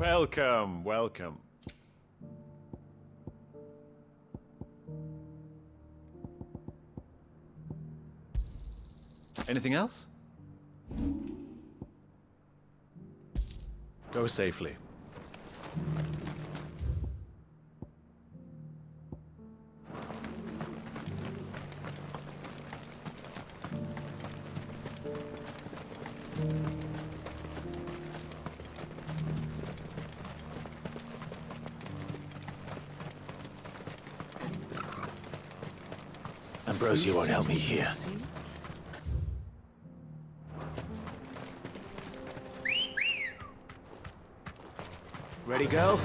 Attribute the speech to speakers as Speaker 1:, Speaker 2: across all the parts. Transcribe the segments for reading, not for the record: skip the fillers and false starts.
Speaker 1: Welcome, welcome. Anything else? Go safely.
Speaker 2: Ambrosia won't help me here. Ready, go?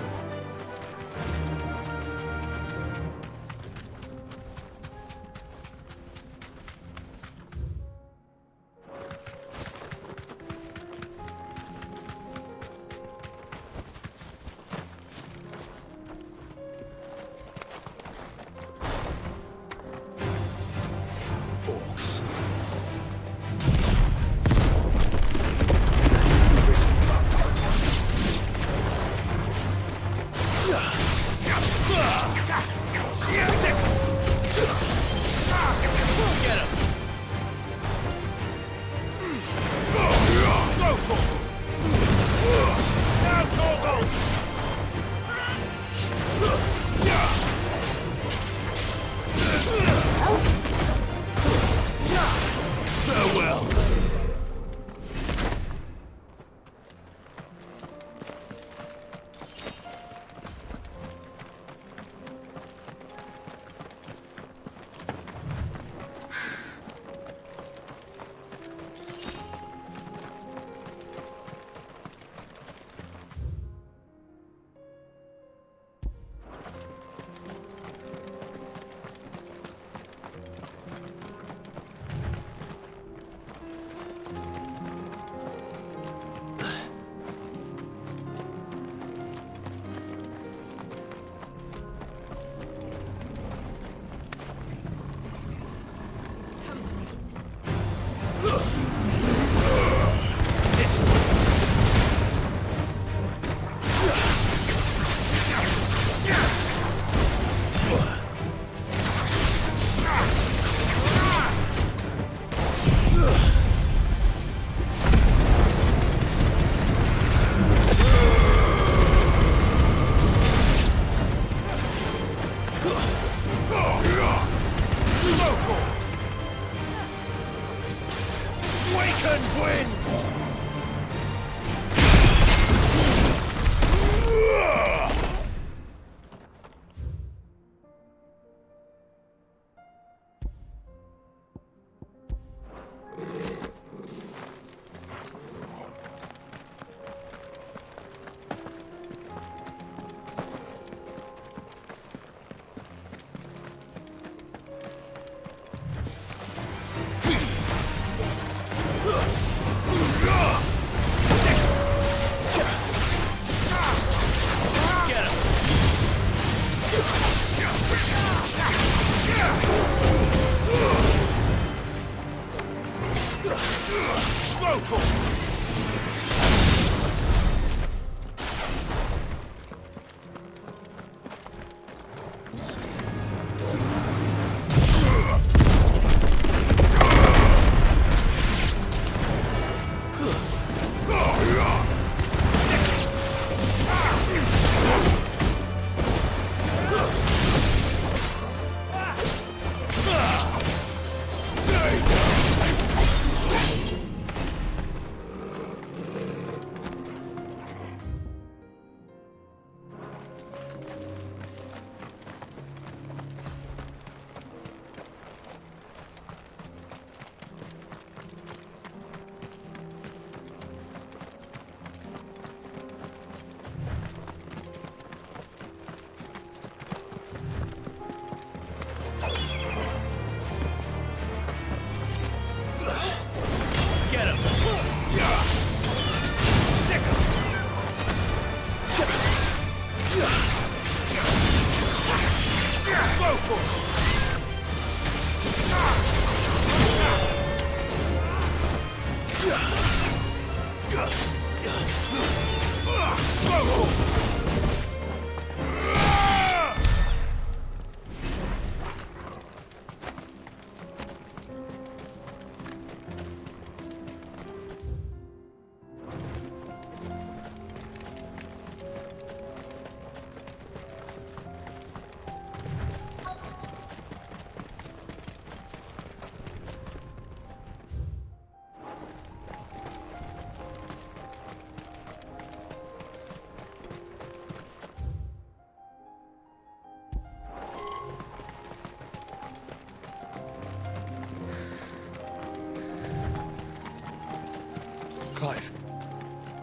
Speaker 2: Clive.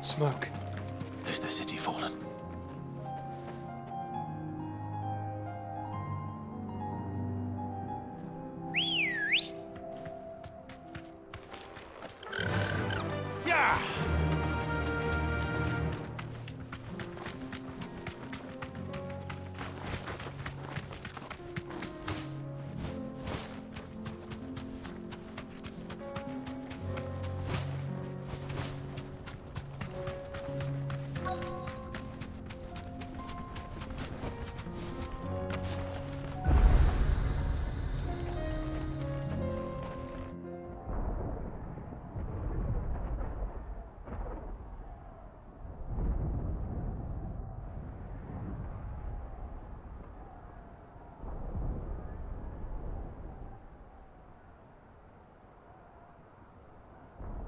Speaker 2: Smoke. Is the city fallen? Yeah!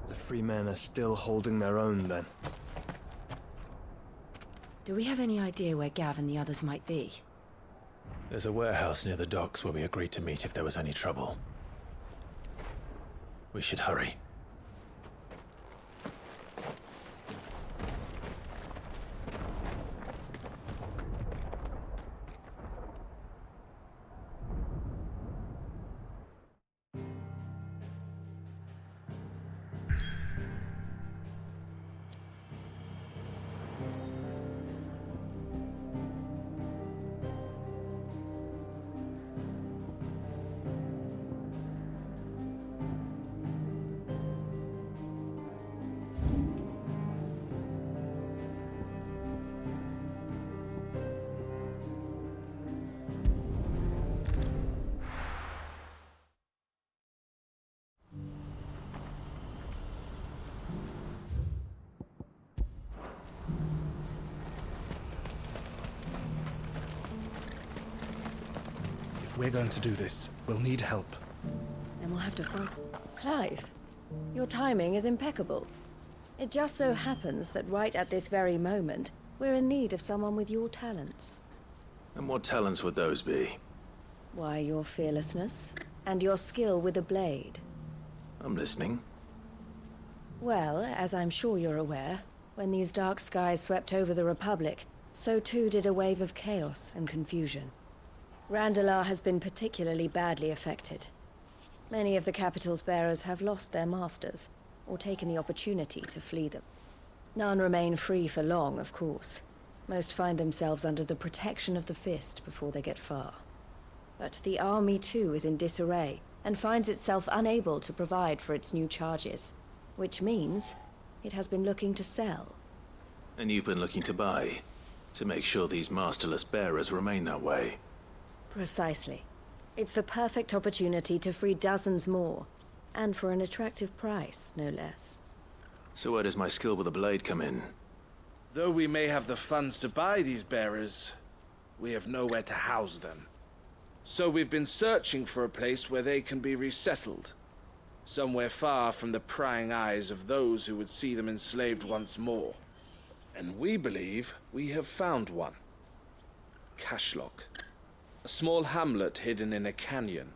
Speaker 2: The free men are still holding their own, then.
Speaker 1: Do we have any idea where Gav and the others might be?
Speaker 2: There's a warehouse near the docks where we agreed to meet if there was any trouble. We should hurry.
Speaker 3: If we're going to do this, we'll need help.
Speaker 1: Then we'll have to find...
Speaker 4: Clive, your timing is impeccable. It just so happens that right at this very moment, we're in need of someone with your talents.
Speaker 2: And what talents would those be?
Speaker 4: Why, your fearlessness, and your skill with a blade.
Speaker 2: I'm listening.
Speaker 4: Well, as I'm sure you're aware, when these dark skies swept over the Republic, so too did a wave of chaos and confusion. Randalar has been particularly badly affected. Many of the capital's bearers have lost their masters, or taken the opportunity to flee them. None remain free for long, of course. Most find themselves under the protection of the Fist before they get far. But the army too is in disarray, and finds itself unable to provide for its new charges. Which means it has been looking to sell.
Speaker 2: And you've been looking to buy, to make sure these masterless bearers remain that way.
Speaker 4: Precisely. It's the perfect opportunity to free dozens more, and for an attractive price, no less.
Speaker 2: So where does my skill with a blade come in?
Speaker 3: Though we may have the funds to buy these bearers, we have nowhere to house them. So we've been searching for a place where they can be resettled. Somewhere far from the prying eyes of those who would see them enslaved once more. And we believe we have found one. Cashlock. A small hamlet hidden in a canyon.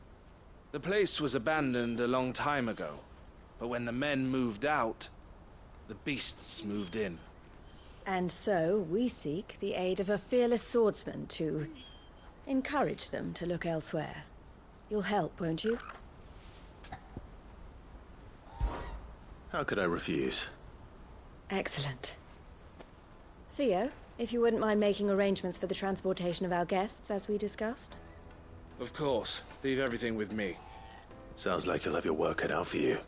Speaker 3: The place was abandoned a long time ago, but when the men moved out, the beasts moved in.
Speaker 4: And so we seek the aid of a fearless swordsman to encourage them to look elsewhere. You'll help, won't you?
Speaker 2: How could I refuse?
Speaker 4: Excellent. Theo, if you wouldn't mind making arrangements for the transportation of our guests, as we discussed.
Speaker 3: Of course. Leave everything with me.
Speaker 2: Sounds like you'll have your work cut out for you.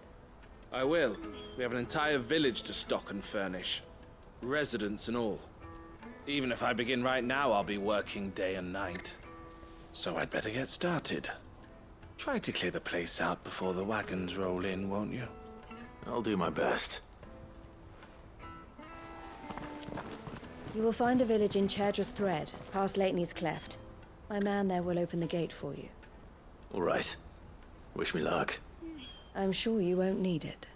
Speaker 3: I will. We have an entire village to stock and furnish. Residents and all. Even if I begin right now, I'll be working day and night. So I'd better get started. Try to clear the place out before the wagons roll in, won't you?
Speaker 2: I'll do my best.
Speaker 4: You will find a village in Chairdra's Thread, past Lateney's Cleft. My man there will open the gate for you.
Speaker 2: All right. Wish me luck.
Speaker 4: I'm sure you won't need it.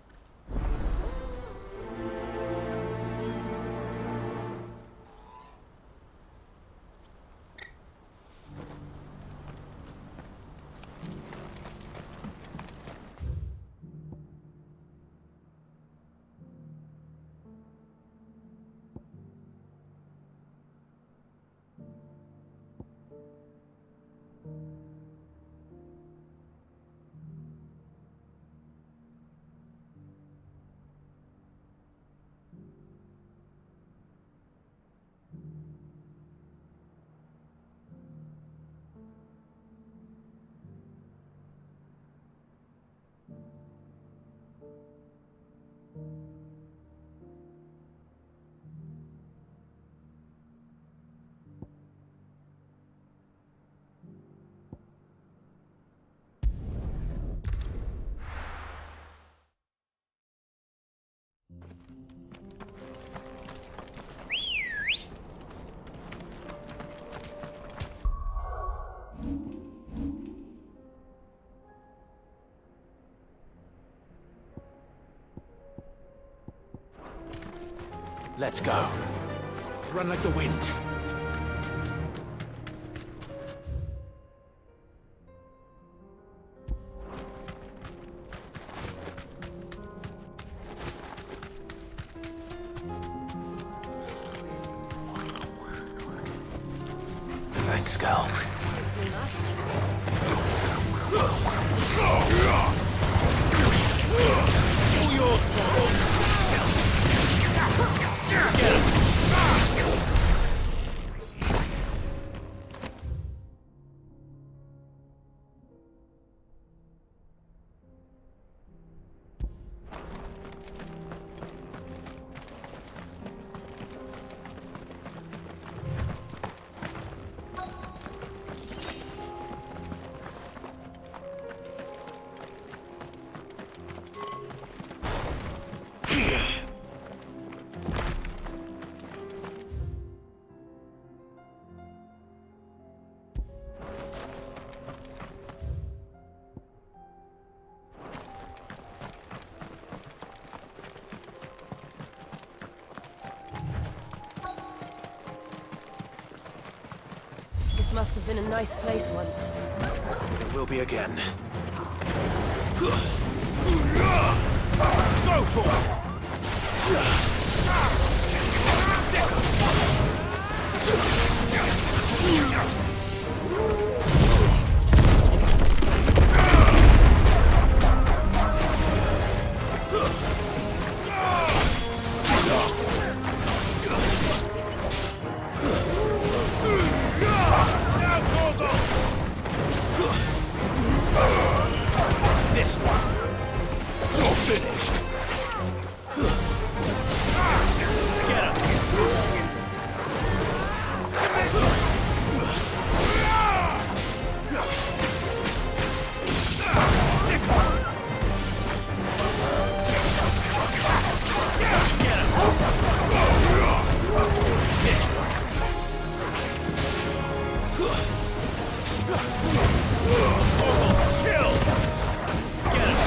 Speaker 2: Let's go. Run like the wind. Thanks, Gal.
Speaker 4: You must.
Speaker 2: All yours, Tom.
Speaker 4: This must have been a nice place once.
Speaker 2: It will be again.
Speaker 5: Go, Tom!
Speaker 2: This one. You're finished. Get up. This one. Kill. Get him.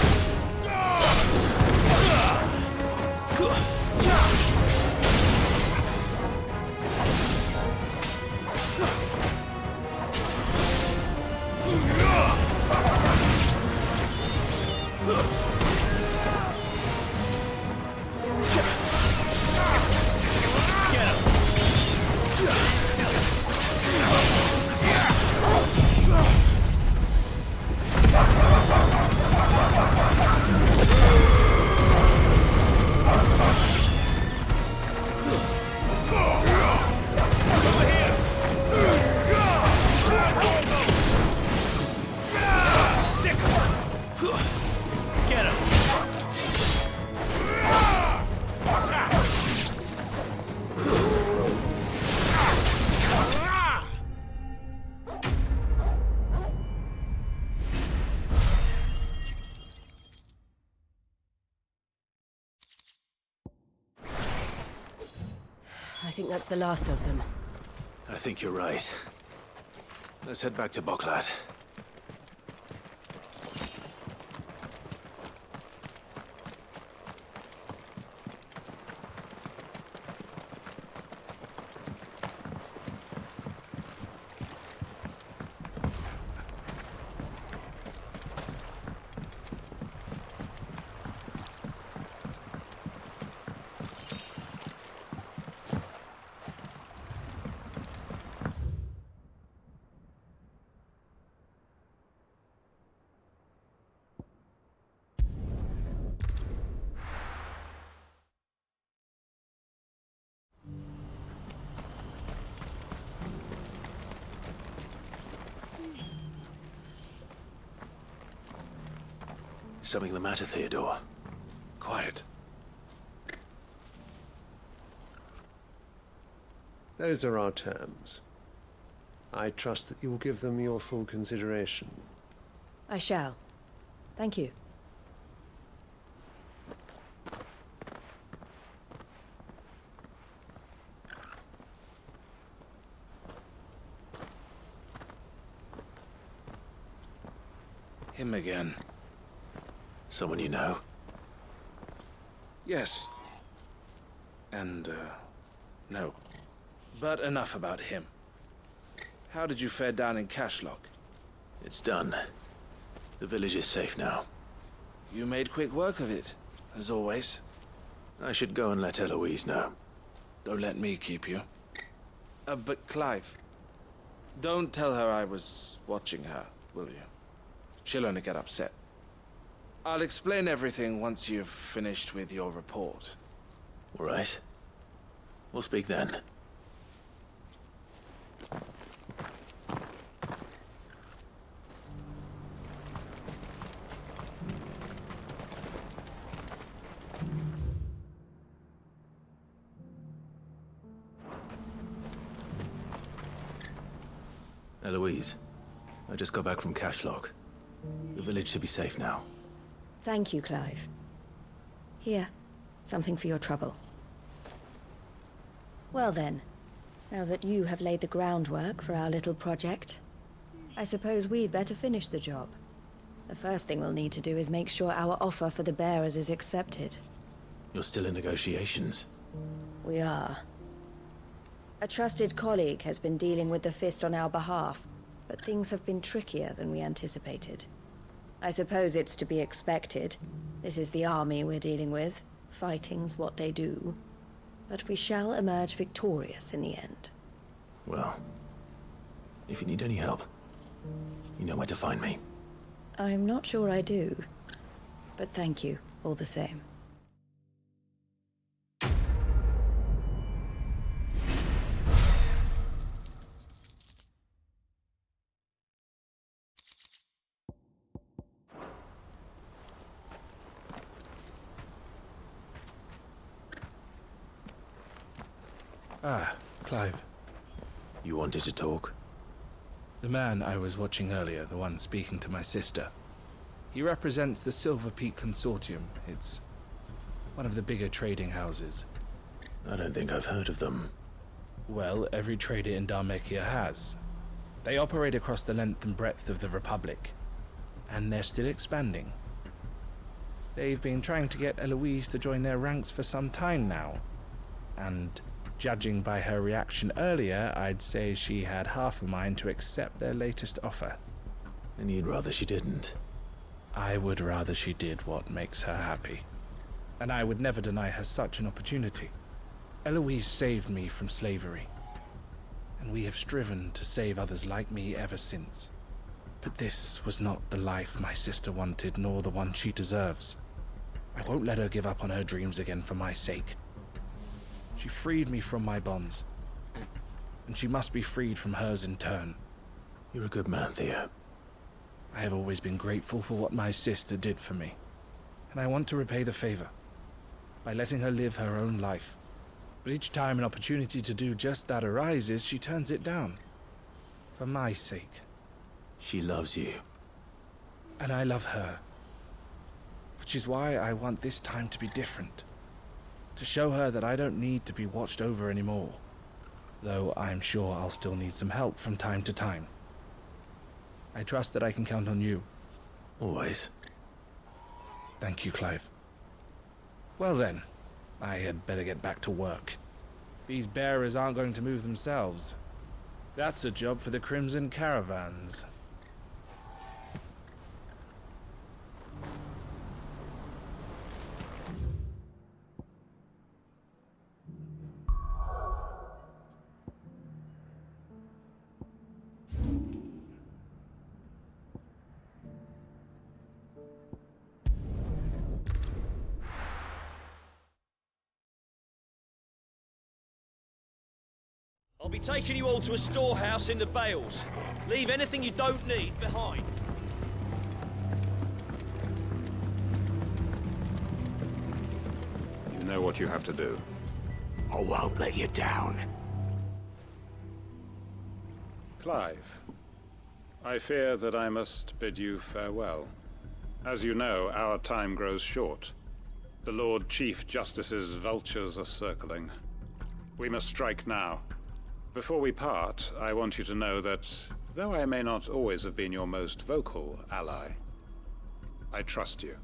Speaker 4: think that's the last of them.
Speaker 2: I think you're right. Let's head back to Boklat. Something the matter, Theodore? Quiet.
Speaker 6: Those are our terms. I trust that you will give them your full consideration.
Speaker 4: I shall. Thank you.
Speaker 3: Him again.
Speaker 2: Someone you know?
Speaker 3: Yes. And, no. But enough about him. How did you fare down in Cashlock?
Speaker 2: It's done. The village is safe now.
Speaker 3: You made quick work of it, as always.
Speaker 2: I should go and let Eloise know.
Speaker 3: Don't let me keep you. But Clive, don't tell her I was watching her, will you? She'll only get upset. I'll explain everything once you've finished with your report.
Speaker 2: All right. We'll speak then. Eloise, I just got back from Cashlock. The village should be safe now.
Speaker 4: Thank you, Clive. Here, something for your trouble. Well then, now that you have laid the groundwork for our little project, I suppose we'd better finish the job. The first thing we'll need to do is make sure our offer for the bearers is accepted.
Speaker 2: You're still in negotiations.
Speaker 4: We are. A trusted colleague has been dealing with the Fist on our behalf, but things have been trickier than we anticipated. I suppose it's to be expected. This is the army we're dealing with. Fighting's what they do. But we shall emerge victorious in the end.
Speaker 2: Well, if you need any help, you know where to find me.
Speaker 4: I'm not sure I do. But thank you, all the same.
Speaker 3: Ah, Clive.
Speaker 2: You wanted to talk?
Speaker 3: The man I was watching earlier, the one speaking to my sister. He represents the Silver Peak Consortium. It's one of the bigger trading houses.
Speaker 2: I don't think I've heard of them.
Speaker 3: Well, every trader in Dharmekia has. They operate across the length and breadth of the Republic. And they're still expanding. They've been trying to get Eloise to join their ranks for some time now. And judging by her reaction earlier, I'd say she had half a mind to accept their latest offer.
Speaker 2: And you'd rather she didn't?
Speaker 3: I would rather she did what makes her happy. And I would never deny her such an opportunity. Eloise saved me from slavery. And we have striven to save others like me ever since. But this was not the life my sister wanted, nor the one she deserves. I won't let her give up on her dreams again for my sake. She freed me from my bonds, and she must be freed from hers in turn.
Speaker 2: You're a good man, Theo.
Speaker 3: I have always been grateful for what my sister did for me, and I want to repay the favor by letting her live her own life. But each time an opportunity to do just that arises, she turns it down. For my sake.
Speaker 2: She loves you.
Speaker 3: And I love her. Which is why I want this time to be different. To show her that I don't need to be watched over anymore. though I'm sure I'll still need some help from time to time. I trust that I can count on you.
Speaker 2: Always.
Speaker 3: Thank you, Clive. Well then, I had better get back to work. These bearers aren't going to move themselves. That's a job for the Crimson Caravans.
Speaker 5: I'll be taking you all to a storehouse in the Bales. Leave anything you don't need behind.
Speaker 7: You know what you have to do.
Speaker 8: I won't let you down.
Speaker 7: Clive, I fear that I must bid you farewell. As you know, our time grows short. The Lord Chief Justice's vultures are circling. We must strike now. Before we part, I want you to know that, though I may not always have been your most vocal ally, I trust you,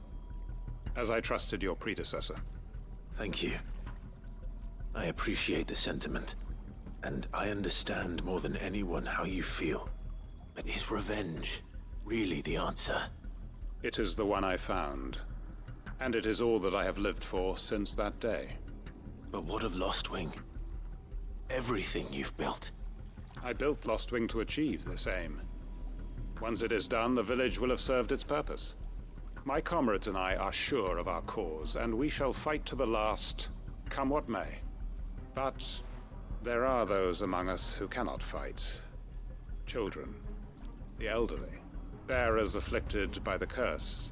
Speaker 7: as I trusted your predecessor.
Speaker 2: Thank you. I appreciate the sentiment, and I understand more than anyone how you feel. But is revenge really the answer?
Speaker 7: It is the one I found, and it is all that I have lived for since that day.
Speaker 2: But what of Lostwing? Everything you've built.
Speaker 7: I built Lostwing to achieve this aim. Once it is done, the village will have served its purpose. My comrades and I are sure of our cause, and we shall fight to the last, come what may. But there are those among us who cannot fight. Children, the elderly, bearers afflicted by the curse.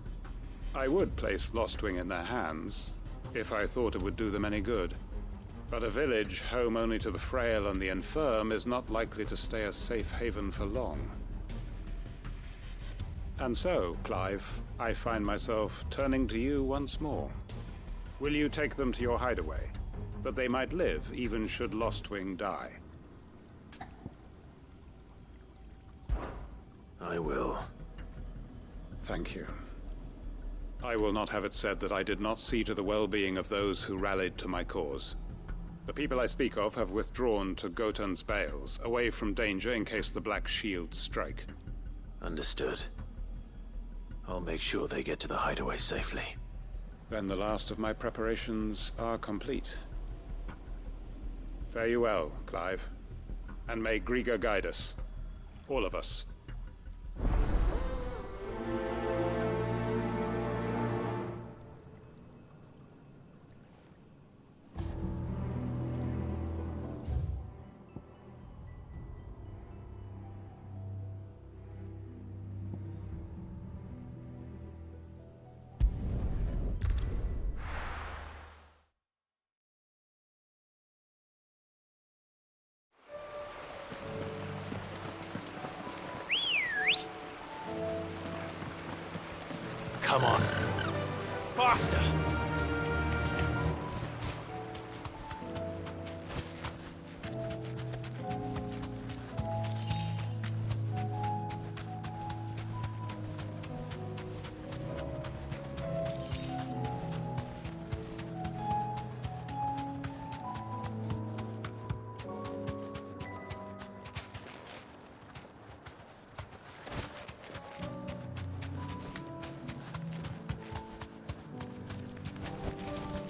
Speaker 7: I would place Lostwing in their hands, if I thought it would do them any good. But a village home only to the frail and the infirm is not likely to stay a safe haven for long. And so, Clive, I find myself turning to you once more. Will you take them to your hideaway, that they might live even should Lostwing die?
Speaker 2: I will.
Speaker 7: Thank you. I will not have it said that I did not see to the well-being of those who rallied to my cause. The people I speak of have withdrawn to Gotan's Bales, away from danger in case the Black Shields strike.
Speaker 2: Understood. I'll make sure they get to the hideaway safely.
Speaker 7: Then the last of my preparations are complete. Fare you well, Clive. And may Griga guide us. All of us.
Speaker 2: Come on. Faster!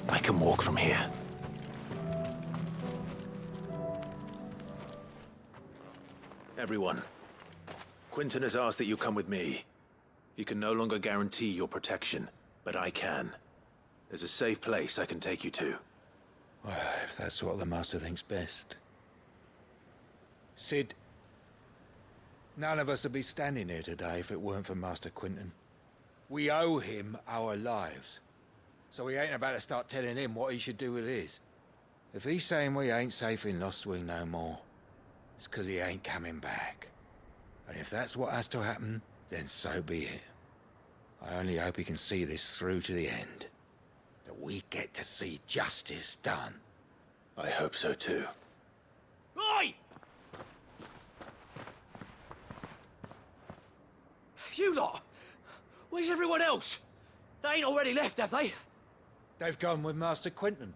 Speaker 2: I can walk from here. Everyone, Quinton has asked that you come with me. He can no longer guarantee your protection, but I can. There's a safe place I can take you to.
Speaker 8: Well, if that's what the Master thinks best. Sid, none of us would be standing here today if it weren't for Master Quinton. We owe him our lives. So we ain't about to start telling him what he should do with his. If he's saying we ain't safe in Lostwing no more, it's 'cause he ain't coming back. And if that's what has to happen, then so be it. I only hope he can see this through to the end. That we get to see justice done.
Speaker 2: I hope so too.
Speaker 5: Oi! You lot! Where's everyone else? They ain't already left, have they?
Speaker 8: They've gone with Master Quinton.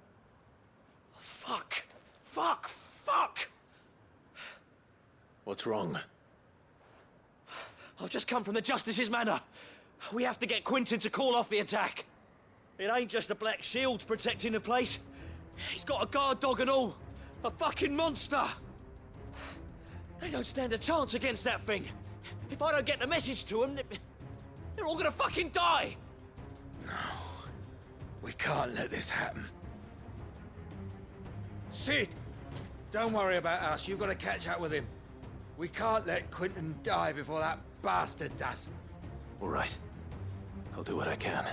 Speaker 5: Fuck! Fuck! Fuck!
Speaker 2: What's wrong?
Speaker 5: I've just come from the Justice's Manor. We have to get Quinton to call off the attack. It ain't just a black shield protecting the place. He's got a guard dog and all. A fucking monster! They don't stand a chance against that thing. If I don't get the message to them, they're all gonna fucking die!
Speaker 8: No. We can't let this happen. Sid! Don't worry about us. You've got to catch up with him. We can't let Quinton die before that bastard does.
Speaker 2: All right. I'll do what I can.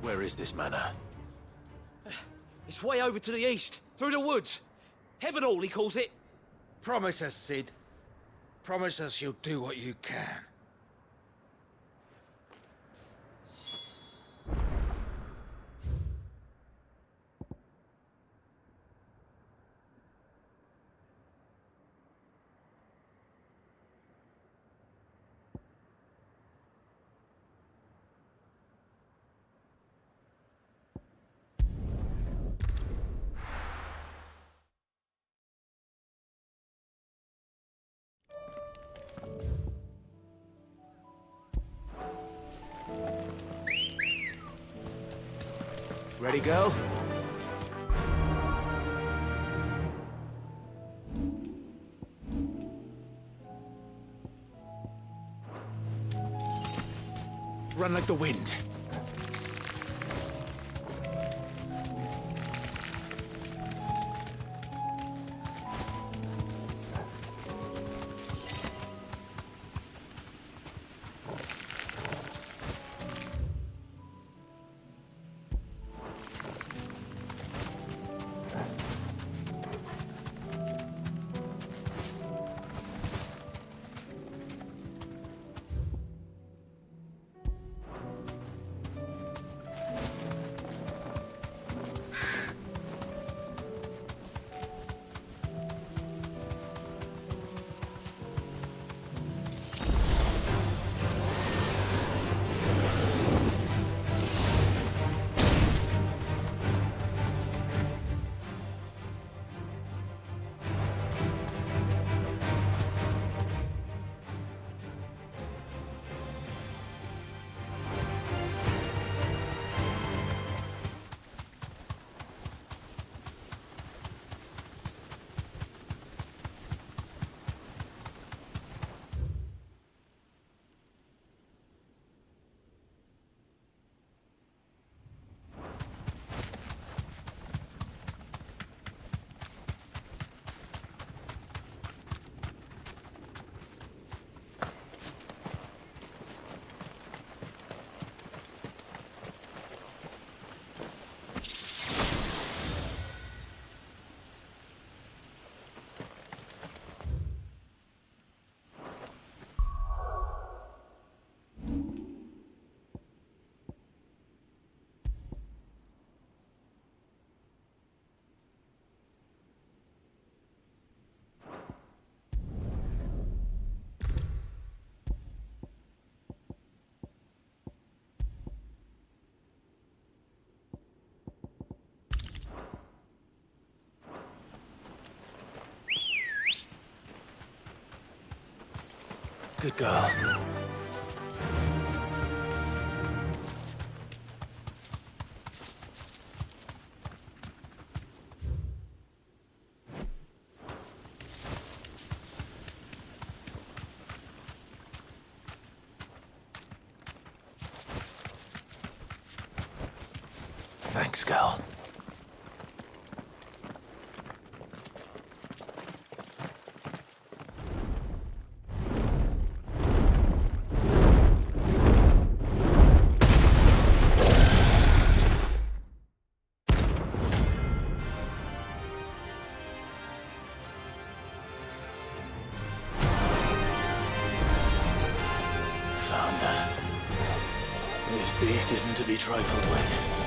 Speaker 2: Where is this manor?
Speaker 5: It's way over to the east, through the woods. Heaven Hall, he calls it.
Speaker 8: Promise us, Sid. Promise us you'll do what you can.
Speaker 2: Ready, girl? Run like the wind. Good girl. Thanks, girl. This beast isn't to be trifled with.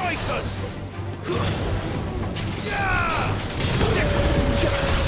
Speaker 2: Triton! Get him! Get him!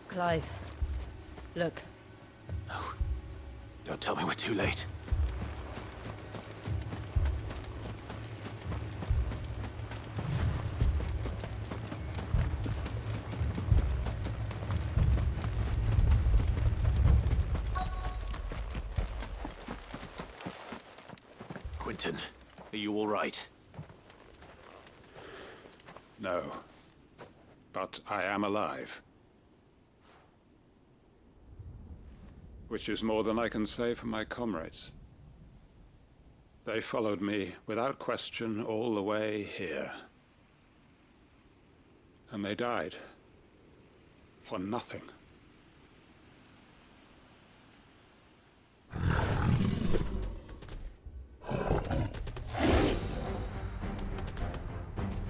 Speaker 4: Clive, look.
Speaker 2: No. Don't tell me we're too late. Quentin, are you all right?
Speaker 7: No. But I am alive. Which is more than I can say for my comrades. They followed me without question all the way here. And they died. For nothing.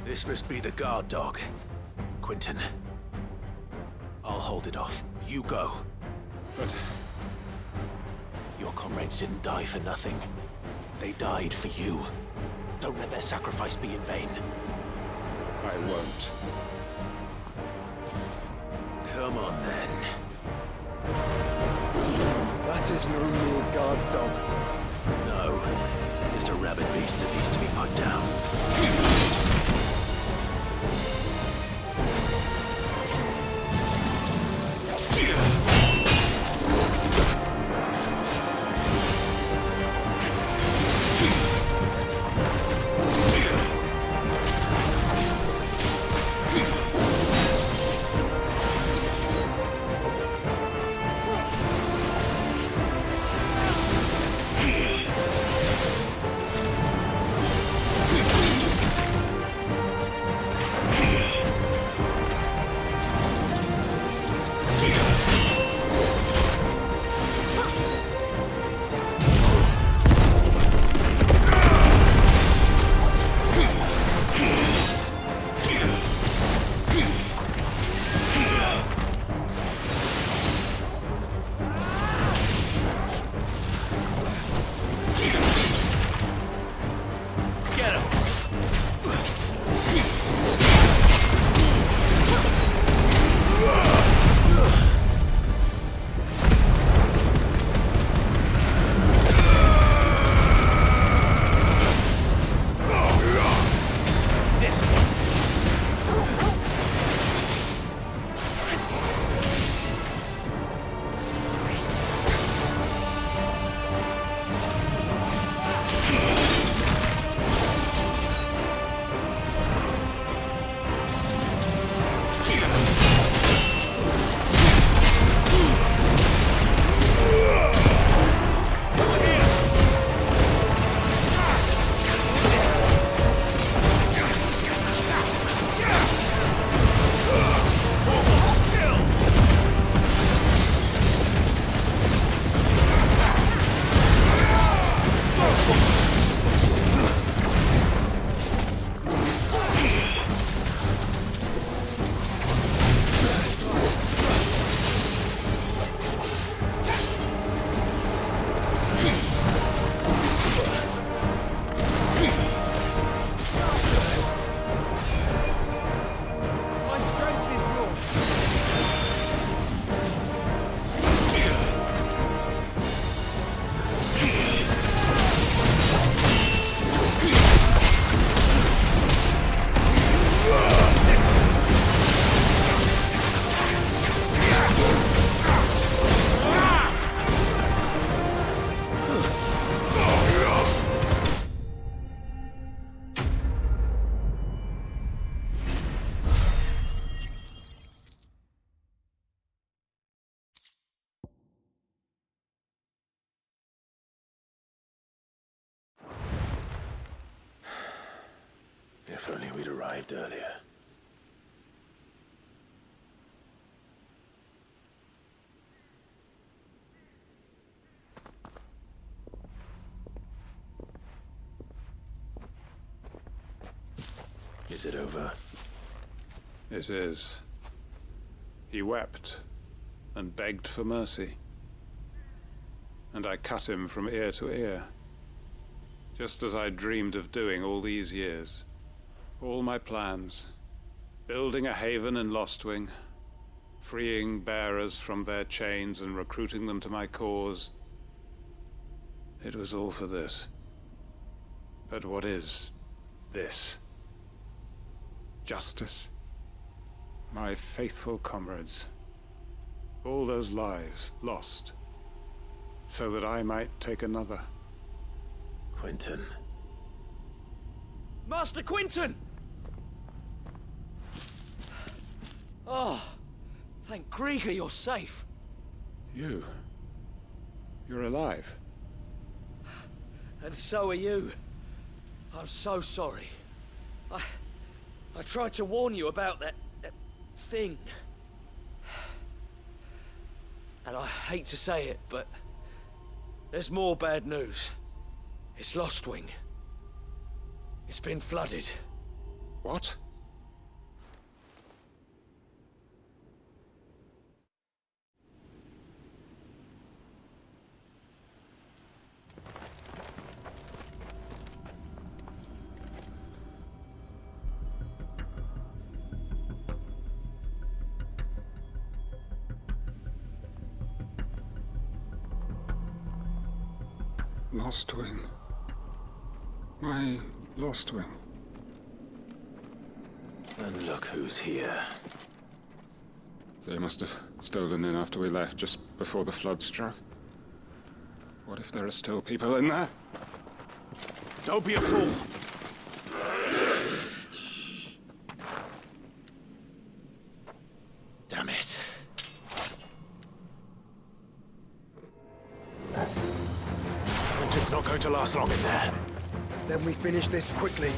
Speaker 2: This must be the guard dog. Quentin. I'll hold it off. You go.
Speaker 7: But
Speaker 2: Your comrades didn't die for nothing. They died for you. Don't let their sacrifice be in vain.
Speaker 7: I won't.
Speaker 2: Come on, then.
Speaker 6: That is no mere guard dog.
Speaker 2: No. Just a rabid beast that needs to be put down. If only we'd arrived earlier. Is it over?
Speaker 7: It is. He wept and begged for mercy. And I cut him from ear to ear, just as I dreamed of doing all these years. All my plans, building a haven in Lostwing, freeing bearers from their chains and recruiting them to my cause. It was all for this. But what is this? Justice? My faithful comrades. All those lives lost, so that I might take another.
Speaker 2: Quentin.
Speaker 5: Master Quentin! Oh, thank Grieger you're safe.
Speaker 7: You're alive.
Speaker 5: And so are you. I'm so sorry. I tried to warn you about that thing. And I hate to say it, but there's more bad news. It's Lostwing. It's been flooded.
Speaker 7: What? Lostwing. My Lostwing.
Speaker 2: And look who's here.
Speaker 7: They must have stolen in after we left, just before the flood struck. What if there are still people in there?
Speaker 2: Don't be a fool! Damn it. Quentin's not going to last long in there.
Speaker 9: Then we finish this quickly.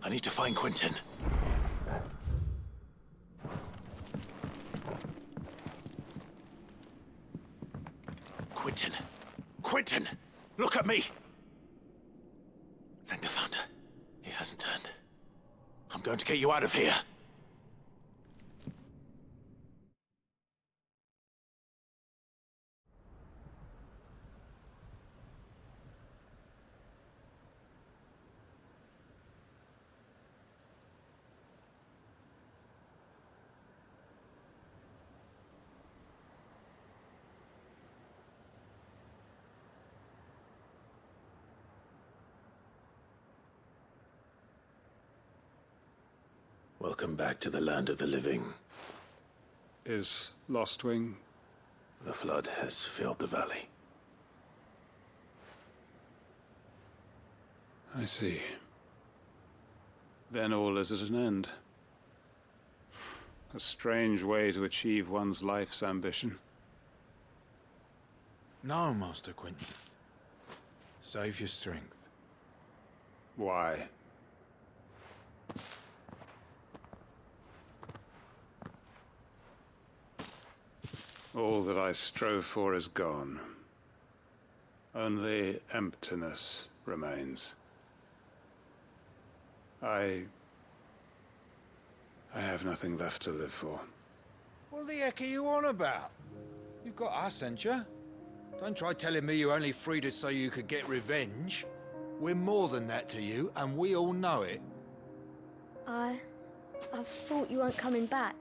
Speaker 2: I need to find Quentin. Quentin! Quentin! Look at me! Thank the Founder. He hasn't turned. I'm going to get you out of here. Welcome back to the land of the living.
Speaker 7: Is Lostwing?
Speaker 2: The flood has filled the valley.
Speaker 7: I see. Then all is at an end. A strange way to achieve one's life's ambition.
Speaker 8: No, Master Quentin. Save your strength.
Speaker 7: Why? All that I strove for is gone. Only emptiness remains. I have nothing left to live for.
Speaker 8: What the heck are you on about? You've got us, ain't you? Don't try telling me you only freed us so you could get revenge. We're more than that to you, and we all know it.
Speaker 10: I thought you weren't coming back.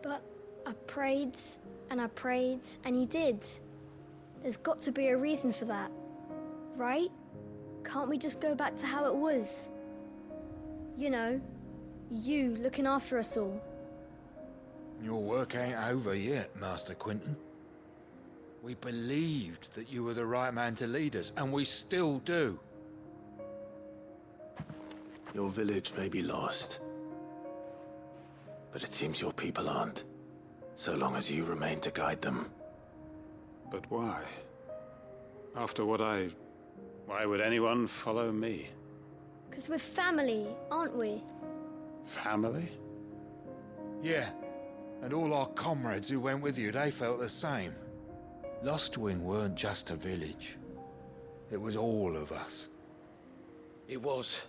Speaker 10: But I prayed, and you did. There's got to be a reason for that, right? Can't we just go back to how it was? You know, you looking after us all.
Speaker 8: Your work ain't over yet, Master Quentin. We believed that you were the right man to lead us, and we still do.
Speaker 2: Your village may be lost, but it seems your people aren't, so long as you remain to guide them.
Speaker 7: But why? After what why would anyone follow me?
Speaker 10: 'Cause we're family, aren't we?
Speaker 7: Family?
Speaker 8: Yeah, and all our comrades who went with you, they felt the same. Lostwing weren't just a village. It was all of us.
Speaker 5: It was.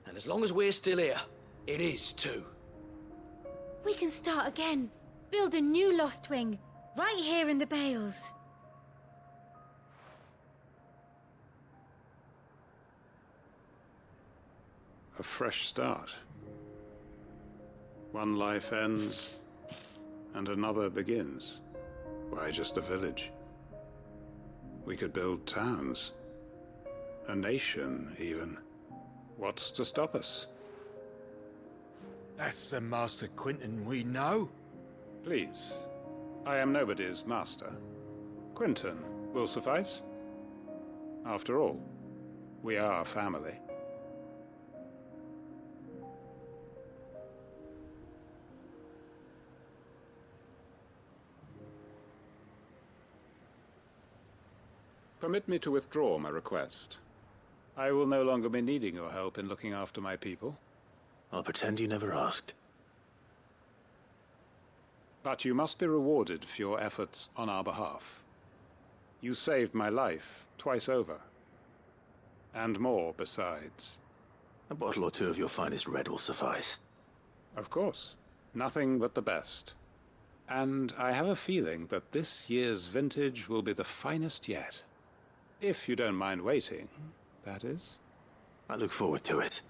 Speaker 5: And as long as we're still here, it is too.
Speaker 11: We can start again. Build a new Lostwing, right here in the Bales.
Speaker 7: A fresh start. One life ends, and another begins. Why just a village? We could build towns. A nation, even. What's to stop us?
Speaker 8: That's the Master Quentin we know.
Speaker 7: Please. I am nobody's master. Quentin will suffice. After all, we are family. Permit me to withdraw my request. I will no longer be needing your help in looking after my people.
Speaker 2: I'll pretend you never asked.
Speaker 7: But you must be rewarded for your efforts on our behalf. You saved my life twice over. And more besides.
Speaker 2: A bottle or two of your finest red will suffice.
Speaker 7: Of course. Nothing but the best. And I have a feeling that this year's vintage will be the finest yet. If you don't mind waiting, that is.
Speaker 2: I look forward to it.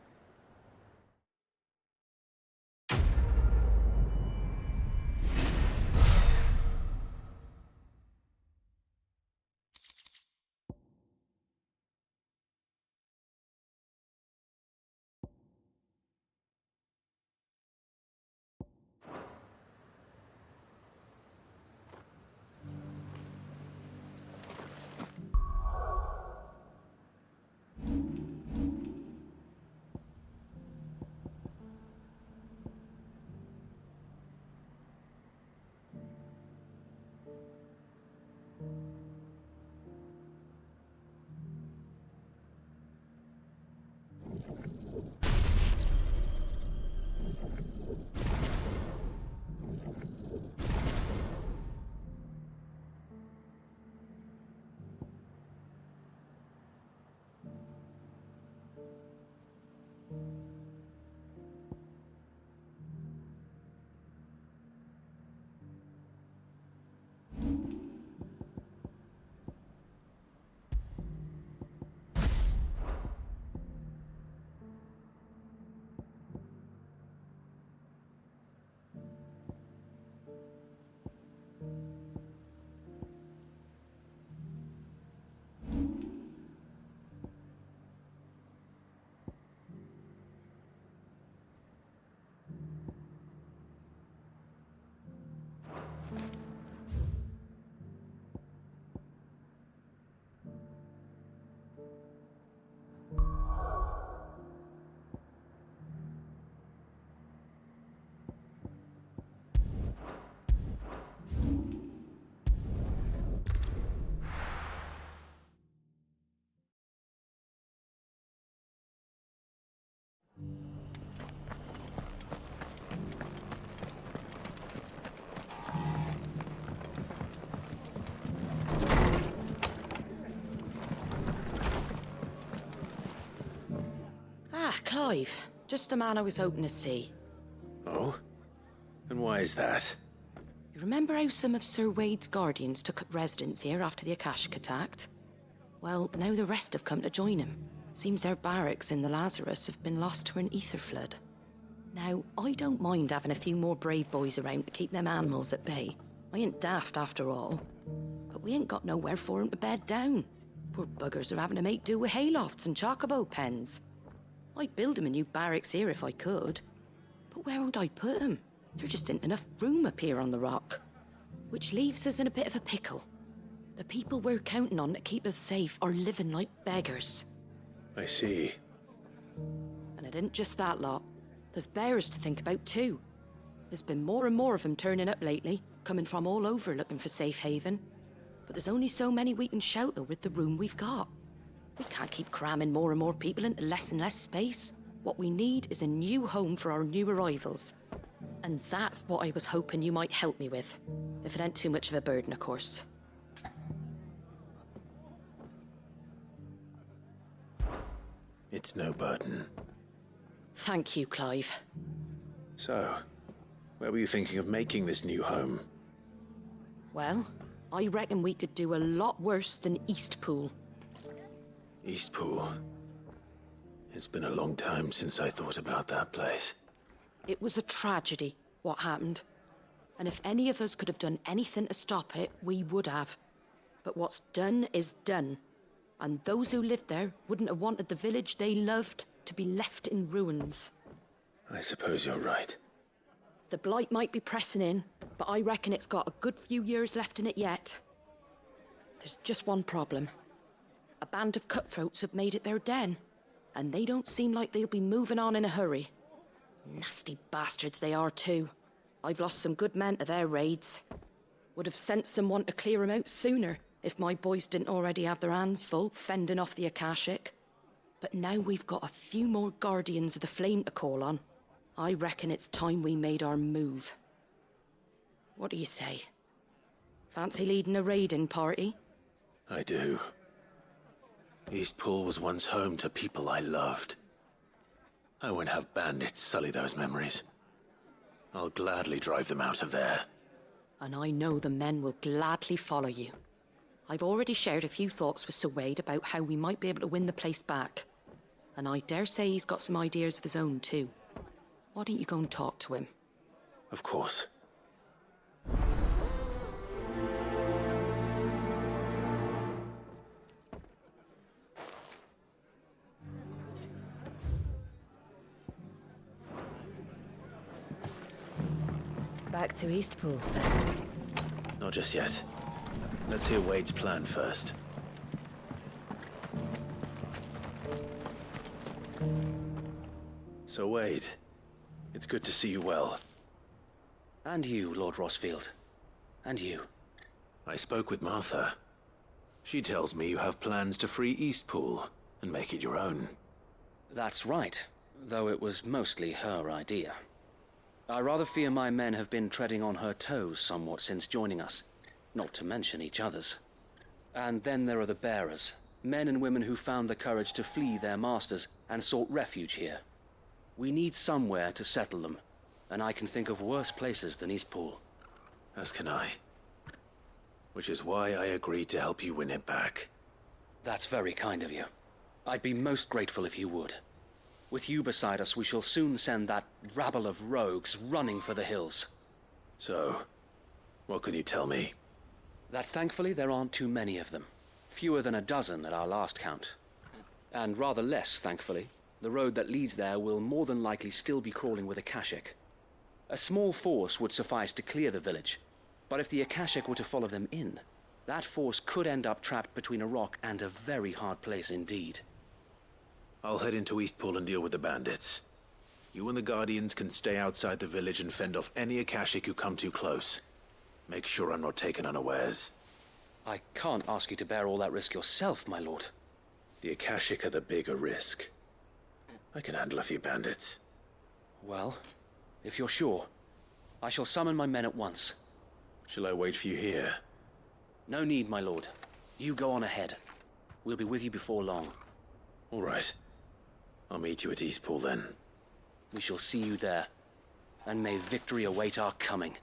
Speaker 1: Clive. Just the man I was hoping to see.
Speaker 2: Oh? And why is that?
Speaker 1: You remember how some of Sir Wade's guardians took up residence here after the Akashic attacked? Well, now the rest have come to join him. Seems their barracks in the Lazarus have been lost to an ether flood. Now, I don't mind having a few more brave boys around to keep them animals at bay. I ain't daft after all. But we ain't got nowhere for 'em to bed down. Poor buggers are having to make do with haylofts and chocobo pens. I'd build 'em a new barracks here if I could. But where would I put 'em? There just ain't enough room up here on the rock. Which leaves us in a bit of a pickle. The people we're counting on to keep us safe are living like beggars.
Speaker 2: I see.
Speaker 1: And it ain't just that lot. There's bears to think about too. There's been more and more of them turning up lately, coming from all over looking for safe haven. But there's only so many we can shelter with the room we've got. We can't keep cramming more and more people into less and less space. What we need is a new home for our new arrivals. And that's what I was hoping you might help me with. If it ain't too much of a burden, of course.
Speaker 2: It's no burden.
Speaker 1: Thank you, Clive.
Speaker 2: So, where were you thinking of making this new home?
Speaker 1: Well, I reckon we could do a lot worse than Eastpool.
Speaker 2: Eastpool. It's been a long time since I thought about that place.
Speaker 1: It was a tragedy, what happened. And if any of us could have done anything to stop it, we would have. But what's done is done. And those who lived there wouldn't have wanted the village they loved to be left in ruins.
Speaker 2: I suppose you're right.
Speaker 1: The blight might be pressing in, but I reckon it's got a good few years left in it yet. There's just one problem. A band of cutthroats have made it their den, and they don't seem like they'll be moving on in a hurry. Nasty bastards they are too. I've lost some good men to their raids. Would have sent someone to clear 'em out sooner, if my boys didn't already have their hands full fending off the Akashic. But now we've got a few more guardians of the flame to call on. I reckon it's time we made our move. What do you say? Fancy leading a raiding party?
Speaker 2: I do. Eastpool was once home to people I loved. I won't have bandits sully those memories. I'll gladly drive them out of there.
Speaker 1: And I know the men will gladly follow you. I've already shared a few thoughts with Sir Wade about how we might be able to win the place back. And I dare say he's got some ideas of his own too. Why don't you go and talk to him?
Speaker 2: Of course.
Speaker 4: Back to Eastpool, then.
Speaker 2: Not just yet. Let's hear Wade's plan first. So, Wade, it's good to see you well.
Speaker 12: And you, Lord Rossfield. And you.
Speaker 2: I spoke with Martha. She tells me you have plans to free Eastpool and make it your own.
Speaker 12: That's right, though it was mostly her idea. I rather fear my men have been treading on her toes somewhat since joining us, not to mention each other's. And then there are the bearers, men and women who found the courage to flee their masters and sought refuge here. We need somewhere to settle them, and I can think of worse places than Eastpool.
Speaker 2: As can I. Which is why I agreed to help you win it back.
Speaker 12: That's very kind of you. I'd be most grateful if you would. With you beside us, we shall soon send that rabble of rogues running for the hills.
Speaker 2: So, what can you tell me?
Speaker 12: That thankfully there aren't too many of them. Fewer than a dozen at our last count. And rather less, thankfully. The road that leads there will more than likely still be crawling with Akashic. A small force would suffice to clear the village, but if the Akashic were to follow them in, that force could end up trapped between a rock and a very hard place indeed.
Speaker 2: I'll head into Eastpool and deal with the bandits. You and the Guardians can stay outside the village and fend off any Akashic who come too close. Make sure I'm not taken unawares.
Speaker 12: I can't ask you to bear all that risk yourself, my lord.
Speaker 2: The Akashic are the bigger risk. I can handle a few bandits.
Speaker 12: Well, if you're sure, I shall summon my men at once.
Speaker 2: Shall I wait for you here?
Speaker 12: No need, my lord. You go on ahead. We'll be with you before long.
Speaker 2: All right. I'll meet you at Eastpool then.
Speaker 12: We shall see you there. And may victory await our coming.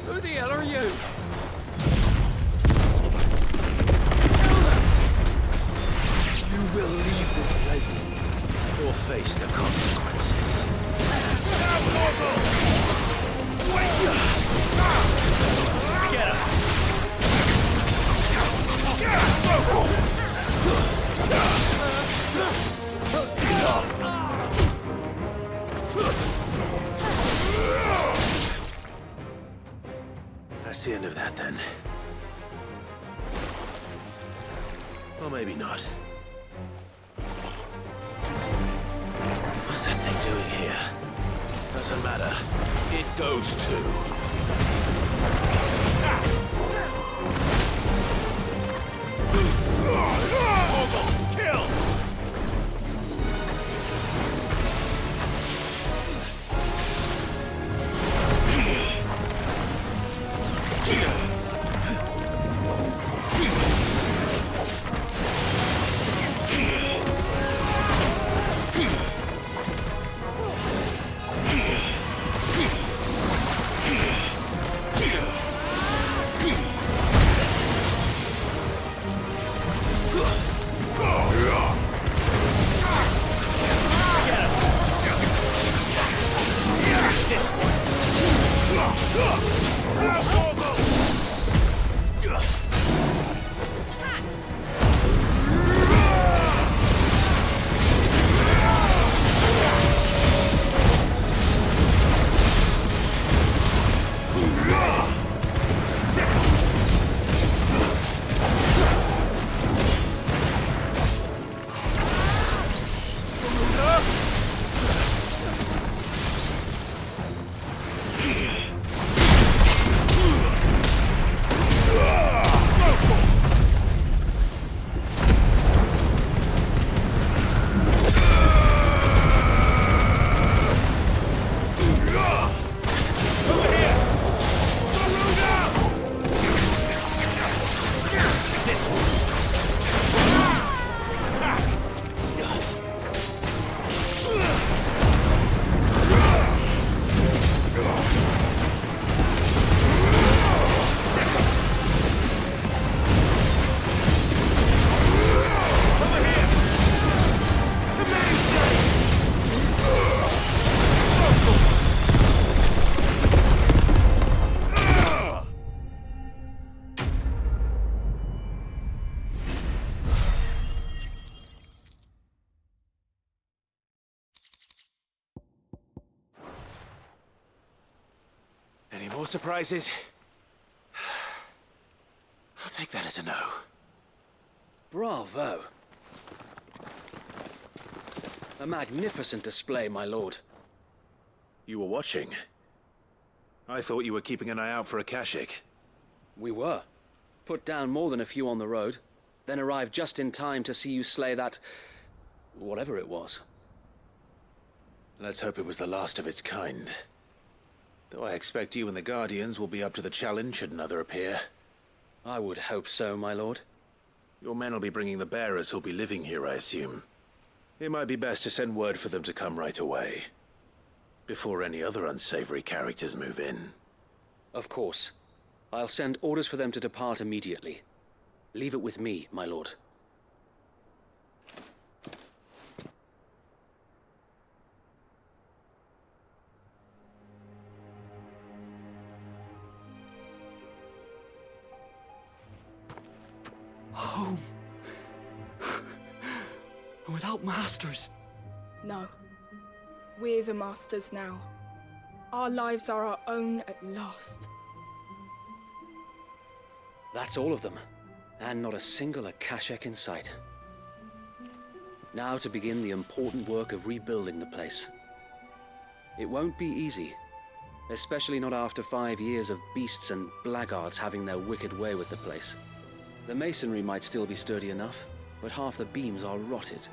Speaker 5: Who the hell are you?
Speaker 9: You will leave this place.
Speaker 2: Or face the consequences.
Speaker 5: Get him!
Speaker 2: That's the end of that then. Or maybe not. What's that thing doing here? Doesn't matter. It goes too. Kill! More surprises? I'll take that as a no.
Speaker 12: Bravo. A magnificent display, my lord.
Speaker 2: You were watching? I thought you were keeping an eye out for a Kashik.
Speaker 12: We were. Put down more than a few on the road, then arrived just in time to see you slay that... whatever it was.
Speaker 2: Let's hope it was the last of its kind. Though I expect you and the Guardians will be up to the challenge should another appear.
Speaker 12: I would hope so, my lord.
Speaker 2: Your men will be bringing the bearers who'll be living here, I assume. It might be best to send word for them to come right away, before any other unsavory characters move in.
Speaker 12: Of course. I'll send orders for them to depart immediately. Leave it with me, my lord.
Speaker 9: Home. Without masters.
Speaker 13: No. We're the masters now. Our lives are our own at last.
Speaker 12: That's all of them. And not a single Akashek in sight. Now to begin the important work of rebuilding the place. It won't be easy. Especially not after 5 years of beasts and blackguards having their wicked way with the place. The masonry might still be sturdy enough, but half the beams are rotted.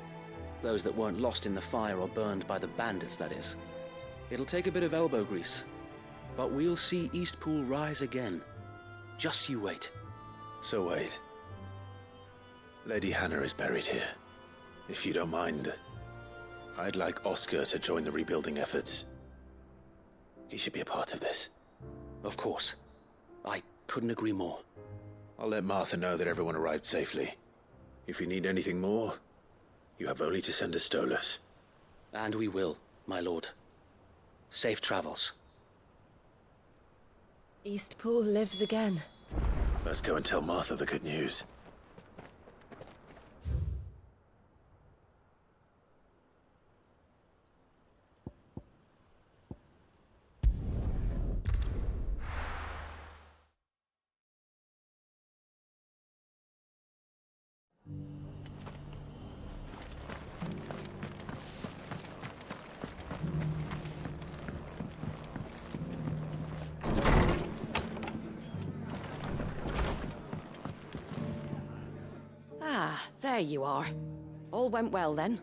Speaker 12: Those that weren't lost in the fire or burned by the bandits, that is. It'll take a bit of elbow grease, but we'll see Eastpool rise again. Just you wait.
Speaker 2: So wait. Lady Hannah is buried here. If you don't mind, I'd like Oscar to join the rebuilding efforts. He should be a part of this.
Speaker 12: Of course. I couldn't agree more.
Speaker 2: I'll let Martha know that everyone arrived safely. If you need anything more, you have only to send a Stolas.
Speaker 12: And we will, my lord. Safe travels.
Speaker 4: Eastpool lives again.
Speaker 2: Let's go and tell Martha the good news.
Speaker 1: Ah, there you are. All went well then.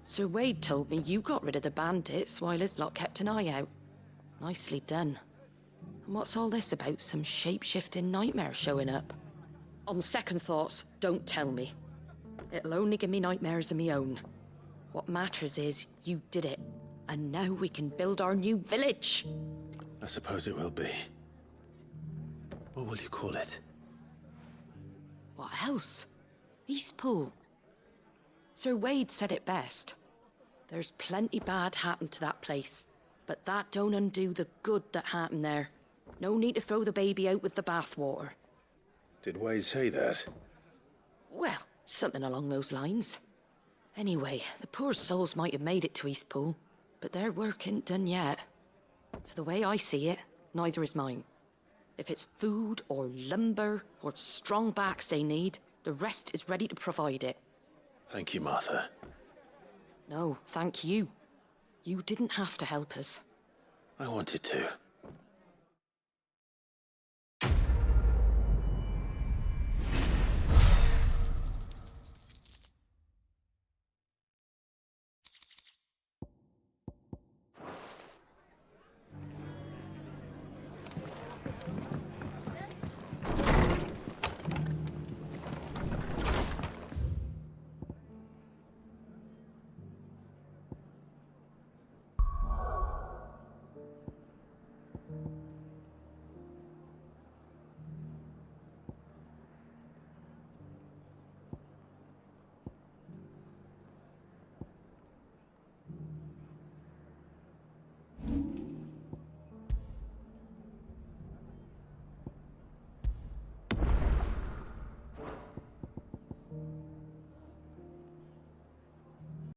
Speaker 1: Sir Wade told me you got rid of the bandits while his lot kept an eye out. Nicely done. And what's all this about some shape-shifting nightmare showing up? On second thoughts, don't tell me. It'll only give me nightmares of me own. What matters is you did it, and now we can build our new village.
Speaker 2: I suppose it will be. What will you call it?
Speaker 1: What else? Eastpool. Sir Wade said it best. There's plenty bad happened to that place, but that don't undo the good that happened there. No need to throw the baby out with the bathwater.
Speaker 2: Did Wade say that?
Speaker 1: Well, something along those lines. Anyway, the poor souls might have made it to Eastpool, but their work ain't done yet. So the way I see it, neither is mine. If it's food or lumber or strong backs they need, the rest is ready to provide it.
Speaker 2: Thank you, Martha.
Speaker 1: No, thank you. You didn't have to help us.
Speaker 2: I wanted to.